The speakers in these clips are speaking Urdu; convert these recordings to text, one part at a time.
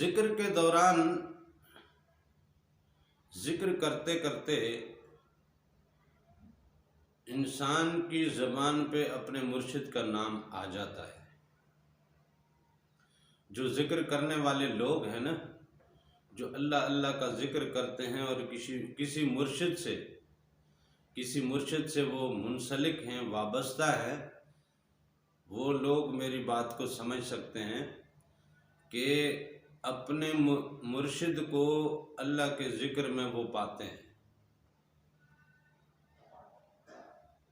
ذکر کے دوران ذکر کرتے کرتے انسان کی زبان پہ اپنے مرشد کا نام آ جاتا ہے۔ جو ذکر کرنے والے لوگ ہیں نا، جو اللہ اللہ کا ذکر کرتے ہیں اور کسی مرشد سے وہ منسلک ہیں، وابستہ ہے، وہ لوگ میری بات کو سمجھ سکتے ہیں کہ اپنے مرشد کو اللہ کے ذکر میں وہ پاتے ہیں،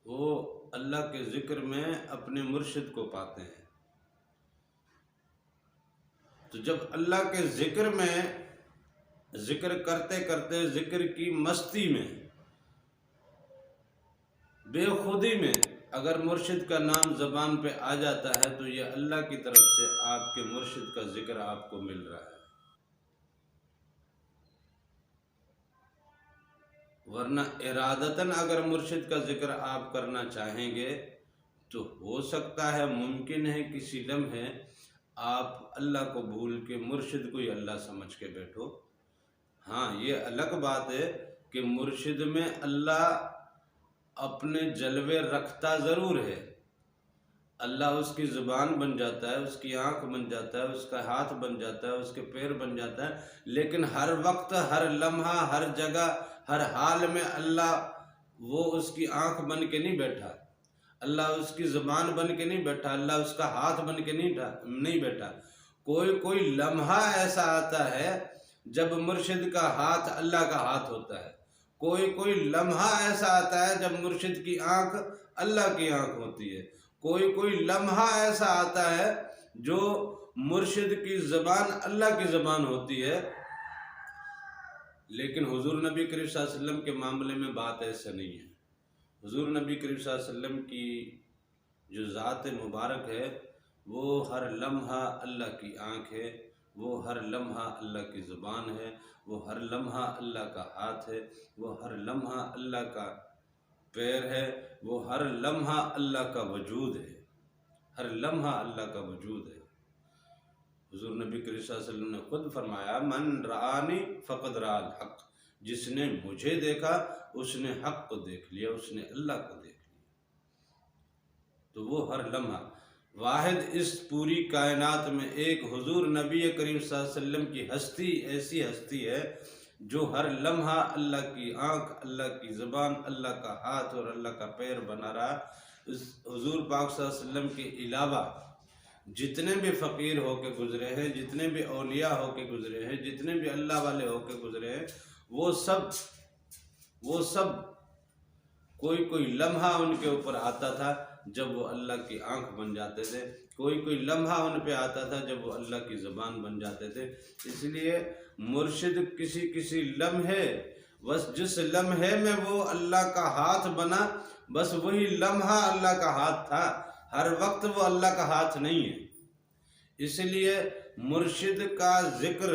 وہ اللہ کے ذکر میں اپنے مرشد کو پاتے ہیں۔ تو جب اللہ کے ذکر میں ذکر کرتے کرتے ذکر کی مستی میں بے خودی میں اگر مرشد کا نام زبان پہ آ جاتا ہے تو یہ اللہ کی طرف سے آپ کے مرشد کا ذکر آپ کو مل رہا ہے، ورنہ ارادتاً اگر مرشد کا ذکر آپ کرنا چاہیں گے تو ہو سکتا ہے، ممکن ہے کسی لمحے آپ اللہ کو بھول کے مرشد کو ہی اللہ سمجھ کے بیٹھو۔ ہاں، یہ الگ بات ہے کہ مرشد میں اللہ اپنے جلوے رکھتا ضرور ہے، اللہ اس کی زبان بن جاتا ہے، اس کی آنکھ بن جاتا ہے، اس کا ہاتھ بن جاتا ہے، اس کے پیر بن جاتا ہے، لیکن ہر وقت، ہر لمحہ، ہر جگہ، ہر حال میں اللہ وہ اس کی آنکھ بن کے نہیں بیٹھا، اللہ اس کی زبان بن کے نہیں بیٹھا، اللہ اس کا ہاتھ بن کے نہیں بیٹھا۔ کوئی لمحہ ایسا آتا ہے جب مرشد کا ہاتھ اللہ کا ہاتھ ہوتا ہے، کوئی لمحہ ایسا آتا ہے جب مرشد کی آنکھ اللہ کی آنکھ ہوتی ہے، کوئی لمحہ ایسا آتا ہے جو مرشد کی زبان اللہ کی زبان ہوتی ہے۔ لیکن حضور نبی کریم صلی اللہ علیہ وسلم کے معاملے میں بات ایسا نہیں ہے۔ حضور نبی کریم صلی اللہ علیہ وسلم کی جو ذات مبارک ہے وہ ہر لمحہ اللہ کی آنکھ ہے، وہ ہر لمحہ اللہ کی زبان ہے، وہ ہر لمحہ اللہ کا ہاتھ ہے، وہ ہر لمحہ اللہ کا پیر ہے، وہ ہر لمحہ اللہ کا وجود ہے، ہر لمحہ اللہ کا وجود ہے۔ حضور نبی کریم صلی اللہ علیہ وسلم نے خود فرمایا، من رآنی فقد رأى الحق، جس نے مجھے دیکھا اس نے حق کو دیکھ لیا، اس نے اللہ کو دیکھ لیا۔ تو وہ ہر لمحہ واحد اس پوری کائنات میں ایک حضور نبی کریم صلی اللہ علیہ وسلم کی ہستی ایسی ہستی ہے جو ہر لمحہ اللہ کی آنکھ، اللہ کی زبان، اللہ کا ہاتھ اور اللہ کا پیر بنا رہا۔ اس حضور پاک صلی اللہ علیہ وسلم کے علاوہ جتنے بھی فقیر ہو کے گزرے ہیں، جتنے بھی اولیاء ہو کے گزرے ہیں، جتنے بھی اللہ والے ہو کے گزرے ہیں، وہ سب کوئی لمحہ ان کے اوپر آتا تھا جب وہ اللہ کی آنکھ بن جاتے تھے، کوئی لمحہ ان پہ آتا تھا جب وہ اللہ کی زبان بن جاتے تھے۔ اس لیے مرشد کسی لمحے، بس جس لمحے میں وہ اللہ کا ہاتھ بنا، بس وہی لمحہ اللہ کا ہاتھ تھا، ہر وقت وہ اللہ کا ہاتھ نہیں ہے۔ اس لیے مرشد کا ذکر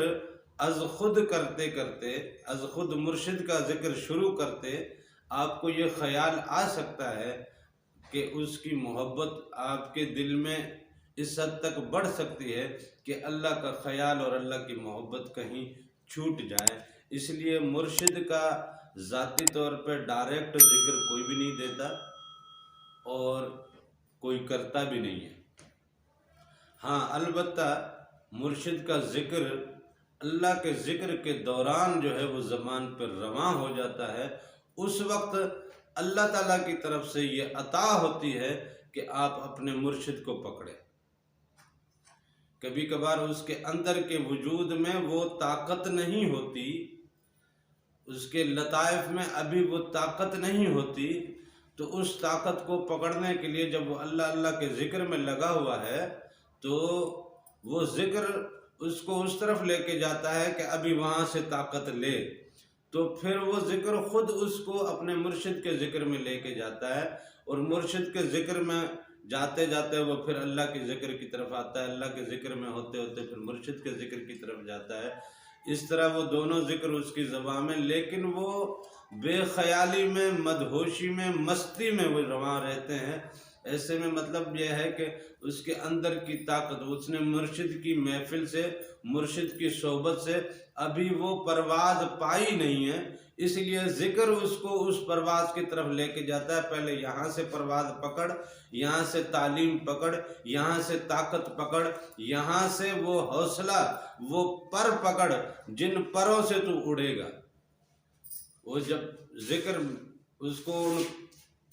از خود کرتے کرتے، از خود مرشد کا ذکر شروع کرتے آپ کو یہ خیال آ سکتا ہے کہ اس کی محبت آپ کے دل میں اس حد تک بڑھ سکتی ہے کہ اللہ کا خیال اور اللہ کی محبت کہیں چھوٹ جائے۔ اس لیے مرشد کا ذاتی طور پہ ڈائریکٹ ذکر کوئی بھی نہیں دیتا اور کوئی کرتا بھی نہیں ہے۔ ہاں، البتہ مرشد کا ذکر اللہ کے ذکر کے دوران جو ہے وہ زبان پر رواں ہو جاتا ہے، اس وقت اللہ تعالیٰ کی طرف سے یہ عطا ہوتی ہے کہ آپ اپنے مرشد کو پکڑیں۔ کبھی کبھار اس کے اندر کے وجود میں وہ طاقت نہیں ہوتی، اس کے لطائف میں ابھی وہ طاقت نہیں ہوتی، تو اس طاقت کو پکڑنے کے لیے جب وہ اللہ اللہ کے ذکر میں لگا ہوا ہے تو وہ ذکر اس کو اس طرف لے کے جاتا ہے کہ ابھی وہاں سے طاقت لے، تو پھر وہ ذکر خود اس کو اپنے مرشد کے ذکر میں لے کے جاتا ہے، اور مرشد کے ذکر میں جاتے جاتے وہ پھر اللہ کے ذکر کی طرف آتا ہے، اللہ کے ذکر میں ہوتے ہوتے پھر مرشد کے ذکر کی طرف جاتا ہے۔ اس طرح وہ دونوں ذکر اس کی زبان میں، لیکن وہ بے خیالی میں، مدہوشی میں، مستی میں وہ رواں رہتے ہیں، ایسے میں مطلب یہ ہے کہ اس کے اندر کی طاقت، اس نے مرشد کی محفل سے، مرشد کی صحبت سے ابھی وہ پرواز پائی نہیں ہے، اس لیے ذکر اس کو اس پرواز کی طرف لے کے جاتا ہے۔ پہلے یہاں سے پرواز پکڑ، یہاں سے تعلیم پکڑ، یہاں سے طاقت پکڑ، یہاں سے وہ حوصلہ، وہ پر پکڑ جن پروں سے تو اڑے گا۔ وہ جب ذکر اس کو ان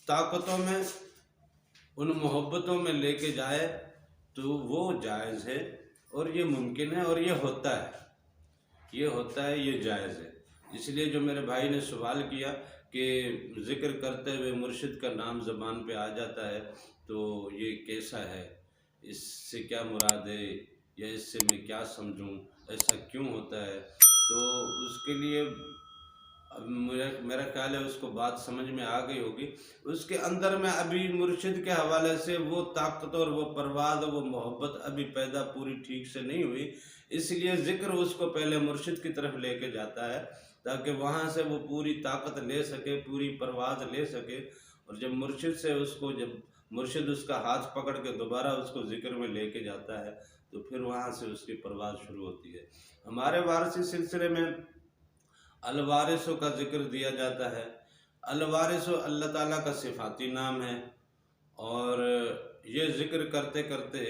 طاقتوں میں، ان محبتوں میں لے کے جائے تو وہ جائز ہے، اور یہ ممکن ہے، اور یہ ہوتا ہے، یہ ہوتا ہے، یہ جائز ہے۔ اس لیے جو میرے بھائی نے سوال کیا کہ ذکر کرتے ہوئے مرشد کا نام زبان پہ آ جاتا ہے تو یہ کیسا ہے، اس سے کیا مراد ہے، یا اس سے میں کیا سمجھوں، ایسا کیوں ہوتا ہے، تو اس کے لیے میرا خیال ہے اس کو بات سمجھ میں آ گئی ہوگی۔ اس کے اندر میں ابھی مرشد کے حوالے سے وہ طاقت اور وہ پرواز اور وہ محبت ابھی پیدا پوری ٹھیک سے نہیں ہوئی، اس لیے ذکر اس کو پہلے مرشد کی طرف لے کے جاتا ہے تاکہ وہاں سے وہ پوری طاقت لے سکے، پوری پرواز لے سکے، اور جب مرشد سے اس کو، جب مرشد اس کا ہاتھ پکڑ کے دوبارہ اس کو ذکر میں لے کے جاتا ہے تو پھر وہاں سے اس کی پرواز شروع ہوتی ہے۔ ہمارے وارثی سلسلے میں الوارثوں کا ذکر دیا جاتا ہے۔ الوارث اللہ تعالیٰ کا صفاتی نام ہے، اور یہ ذکر کرتے کرتے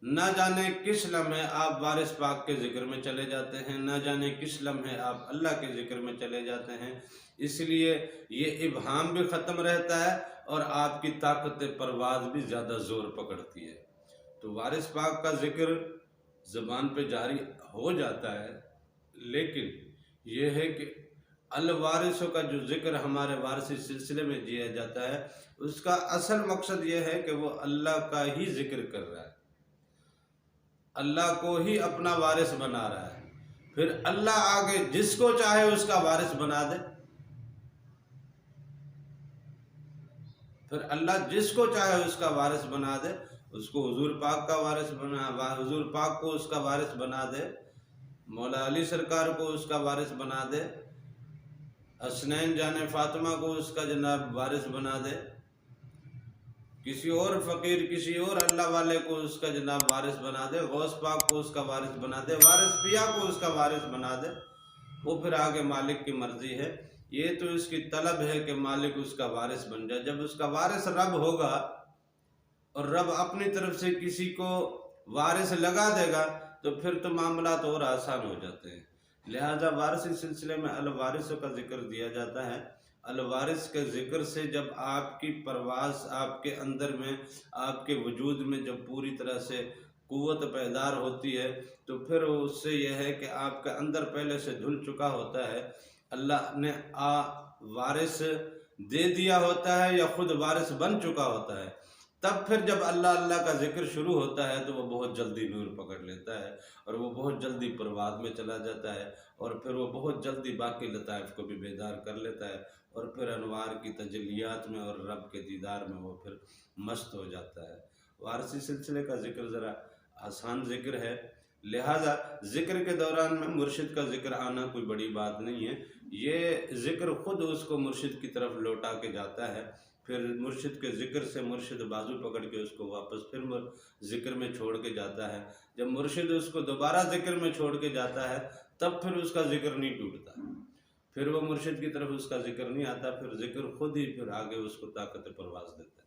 نہ جانے کس لمحے آپ وارث پاک کے ذکر میں چلے جاتے ہیں، نہ جانے کس لمحے آپ اللہ کے ذکر میں چلے جاتے ہیں، اس لیے یہ ابہام بھی ختم رہتا ہے اور آپ کی طاقت پرواز بھی زیادہ زور پکڑتی ہے۔ تو وارث پاک کا ذکر زبان پہ جاری ہو جاتا ہے، لیکن یہ ہے کہ الوارثوں کا جو ذکر ہمارے وارثی سلسلے میں دیا جاتا ہے، اس کا اصل مقصد یہ ہے کہ وہ اللہ کا ہی ذکر کر رہا ہے، اللہ کو ہی اپنا وارث بنا رہا ہے، پھر اللہ آگے جس کو چاہے اس کا وارث بنا دے، پھر اللہ جس کو چاہے اس کا وارث بنا دے، اس کو حضور پاک کا وارث بنا، حضور پاک کو اس کا وارث بنا دے، مولا علی سرکار کو اس کا وارث بنا دے، حسنین جان فاطمہ کو اس کا جناب وارث بنا دے، کسی اور فقیر، کسی اور اللہ والے کو اس کا جناب وارث بنا دے، غوث پاک کو اس کا وارث بنا دے، وارث پیا کو اس کا وارث بنا دے، وہ پھر آگے مالک کی مرضی ہے۔ یہ تو اس کی طلب ہے کہ مالک اس کا وارث بن جائے۔ جب اس کا وارث رب ہوگا اور رب اپنی طرف سے کسی کو وارث لگا دے گا تو پھر تو معاملات اور آسان ہو جاتے ہیں۔ لہذا وارثی سلسلے میں الوارثوں کا ذکر دیا جاتا ہے۔ الوارث کے ذکر سے جب آپ کی پرواز، آپ کے اندر میں، آپ کے وجود میں جب پوری طرح سے قوت بیدار ہوتی ہے تو پھر اس سے یہ ہے کہ آپ کے اندر پہلے سے دھل چکا ہوتا ہے، اللہ نے وارث دے دیا ہوتا ہے یا خود وارث بن چکا ہوتا ہے، تب پھر جب اللہ کا ذکر شروع ہوتا ہے تو وہ بہت جلدی نور پکڑ لیتا ہے اور وہ بہت جلدی پرواز میں چلا جاتا ہے، اور پھر وہ بہت جلدی باقی لطائف کو بھی بیدار کر لیتا ہے، اور پھر انوار کی تجلیات میں اور رب کے دیدار میں وہ پھر مست ہو جاتا ہے۔ وارثی سلسلے کا ذکر ذرا آسان ذکر ہے، لہذا ذکر کے دوران میں مرشد کا ذکر آنا کوئی بڑی بات نہیں ہے، یہ ذکر خود اس کو مرشد کی طرف لوٹا کے جاتا ہے، پھر مرشد کے ذکر سے مرشد بازو پکڑ کے اس کو واپس پھر ذکر میں چھوڑ کے جاتا ہے۔ جب مرشد اس کو دوبارہ ذکر میں چھوڑ کے جاتا ہے تب پھر اس کا ذکر نہیں ٹوٹتا، پھر وہ مرشد کی طرف اس کا ذکر نہیں آتا، پھر ذکر خود ہی پھر آگے اس کو طاقت پرواز دیتا ہے۔